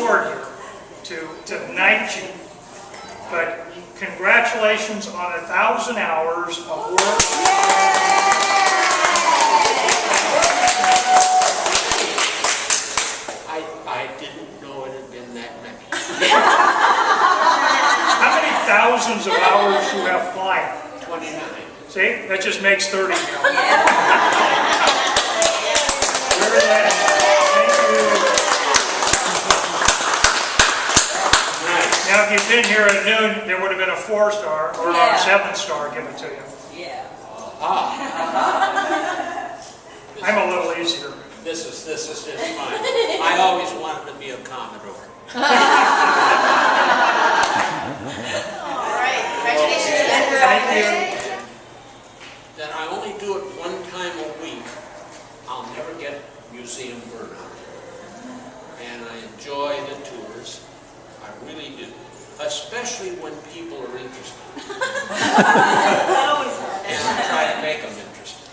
sword here to knight you, but congratulations on 1,000 hours of work. I didn't know it had been that many. How many thousands of hours do you have flying? 29. See, that just makes 30 now. Yeah. Very nice. Thank you. Nice. Now, if you'd been here at noon, there would have been a 4-star or a 7-star given to you. Yeah. I'm a little easier. This is fine. I always wanted to be a Commodore. All right, congratulations. Thank you. That I only do it one time a week. I'll never get museum burnout. And I enjoy the tours. I really do. Especially when people are interested. And I try to make them interested.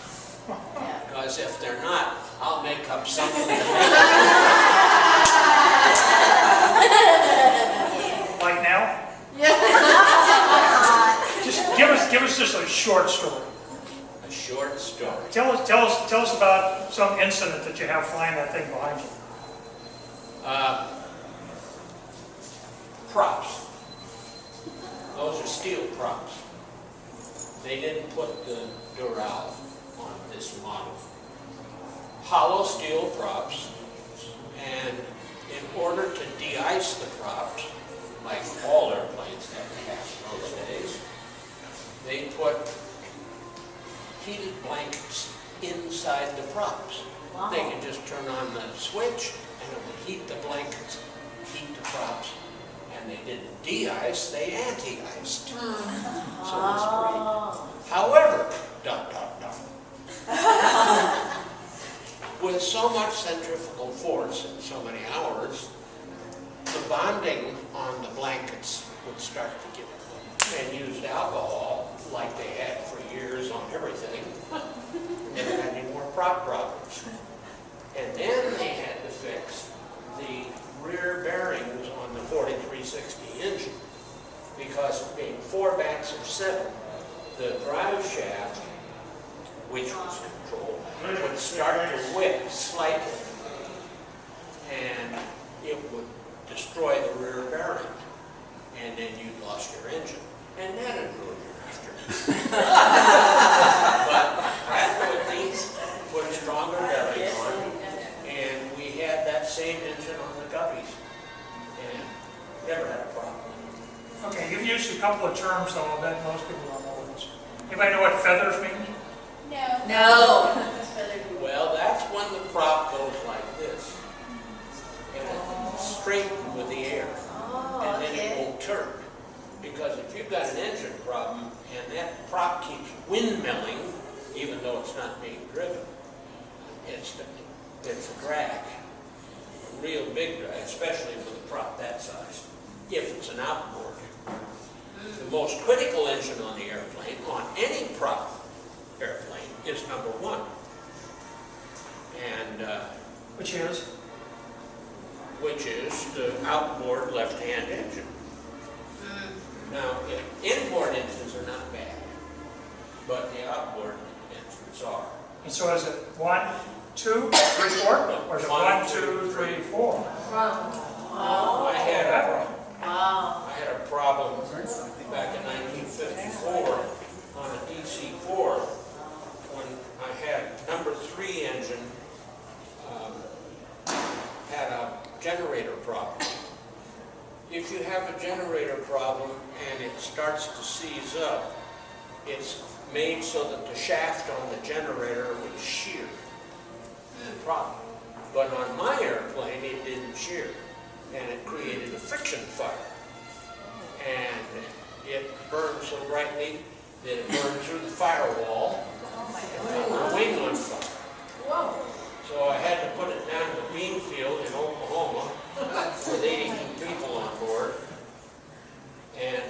Because if they're not, I'll make up something to make them. Like now? Just give us just a short story. A short story. Tell us about some incident that you have flying that thing behind you. Props. Those are steel props. They didn't put the Dural on this model. Hollow steel props, and in order to de-ice the props, like all airplanes had to have in those days, they put heated blankets inside the props. Wow. They could just turn on the switch and it would heat the blankets, heat the props. And they didn't de-ice, they anti-iced. So it's great. However, with so much centrifugal force and so many hours, the bonding on the blankets would start to get and used alcohol like they had for years on everything. Never had any more prop problems. And then they had to fix the rear bearings on the 4360 engine, because being 4 banks of 7, the drive shaft, which was controlled, would start to wick slightly, and it would destroy the rear bearing, and then you lost your engine, and that would ruin your afternoon. But after these put a stronger bearing on, and we had that same engine on the guppies, and never had a problem. Okay, you've used a couple of terms, though, that most people don't know what it is. Anybody know what feathers mean? No. Well, that's when the prop goes like this, and it's straightened with the air, and then it won't turn. Because if you've got an engine problem, and that prop keeps windmilling, even though it's not being driven, it's a drag. A real big drag, especially with a prop that size, if it's an outboard. The most critical engine on the airplane, on any prop airplane, is number 1. And Which is? which is the outboard left-hand engine. Now, inboard engines are not bad, but the outboard engines are. And so is it 1, 2, 3, 4? Or is it 1, 2, 3, 4? Wow. I had Wow. a problem back in 1954 on a DC-4 when I had number 3 engine had a generator problem. If you have a generator problem and it starts to seize up, it's made so that the shaft on the generator would shear the problem. But on my airplane, it didn't shear, and it created a friction fire. And it burned so brightly that it burned through the firewall and got the wing on fire. Whoa. So I had to put it down to Beanfield in Oklahoma with 82 people on board. And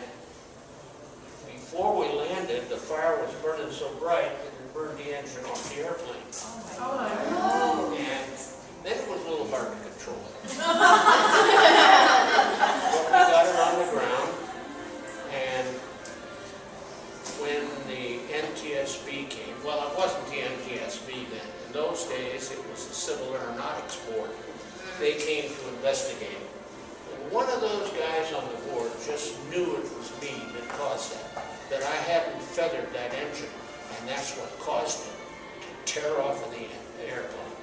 before we landed, the fire was burning so bright that it burned the engine off the airplane. And then it was a little hard to control it. Civil Aeronautics Board. They came to investigate. And one of those guys on the board just knew it was me that caused that I hadn't feathered that engine, and that's what caused it to tear off of the airplane.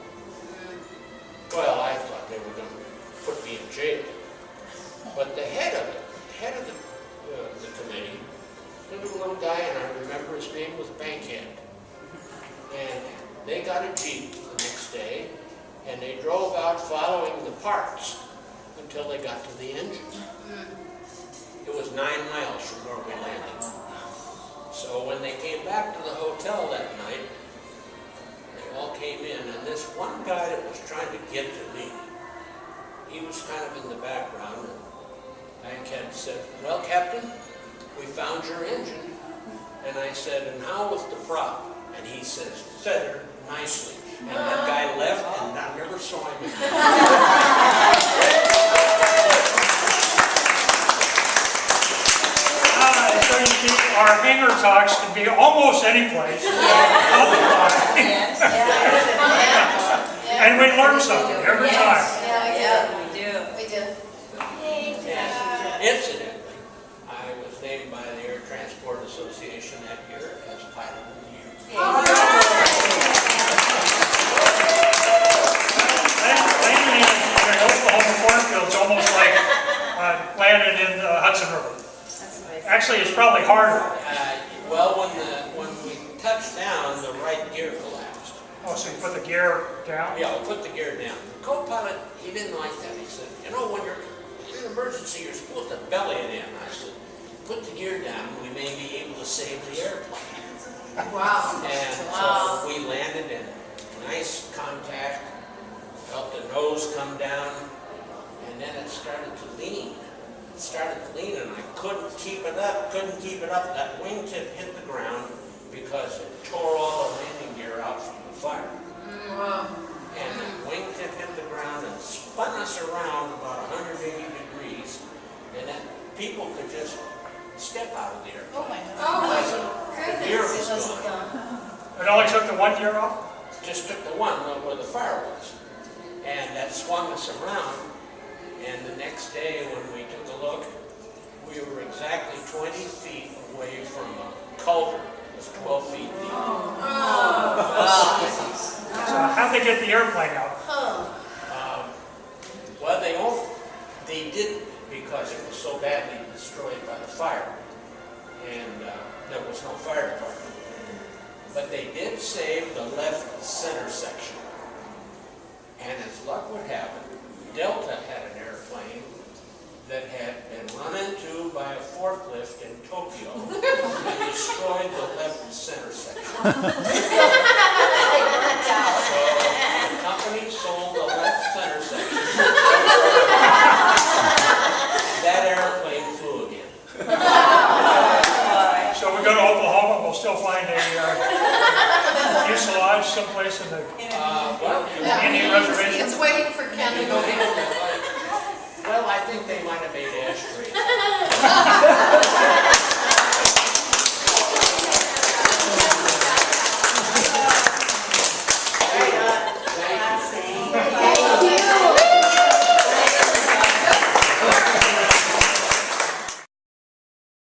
Well, I thought they were going to put me in jail. But the head of the committee, was a little guy, and I remember his name was Bankhead. And they got a Jeep the next day, and they drove out following the parts until they got to the engine. It was 9 miles from where we landed. So when they came back to the hotel that night, they all came in, and this one guy that was trying to get to me, he was kind of in the background, and Bankhead said, "Well, Captain, we found your engine." And I said, "And how was the prop?" And he says, "Feathered nicely." And that guy left, and I never saw him again. So you see, our hangar talks can be almost any place. And we learn something every time. We do. And incidentally, I was named by the Air Transport Association that year as Pilot of the Year. Landing in an Oklahoma cornfield is almost like landing in the Hudson River. Actually, it's probably harder. Well, when we touched down, the right gear collapsed. Oh, so you put the gear down? Yeah, we put the gear down. The co-pilot, he didn't like that. He said, "You know, when you're in an emergency, you're supposed to belly it in." I said, "Put the gear down, we may be able to save the airplane." Wow. And so we landed in nice contact, felt the nose come down, and then it started to lean. It started to lean, and I couldn't keep it up, That wingtip hit the ground because it tore all the landing gear out from the fire. And the wingtip hit the ground and spun us around about 180 degrees, and then people could just step out of the airplane. Oh my God. The gear was gone. It only took the one gear off? Just took the one where the fire was. And that swung us around. And the next day when we took a look, we were exactly 20 feet away from a culvert that was 12 feet deep. So how'd they get the airplane out? Well, they didn't, because it was so badly destroyed by the fire. And there was no fire department. But they did save the left center section. And as luck would have it, Delta had an airplane that had been run into by a forklift in Tokyo and destroyed the left center section. So the company sold the left center section. That airplane flew again. So we go to Oklahoma, we'll still find a fuselage someplace in the Indian reservation. It's waiting for Ken to go in. Well, I think they might have made ashtrays.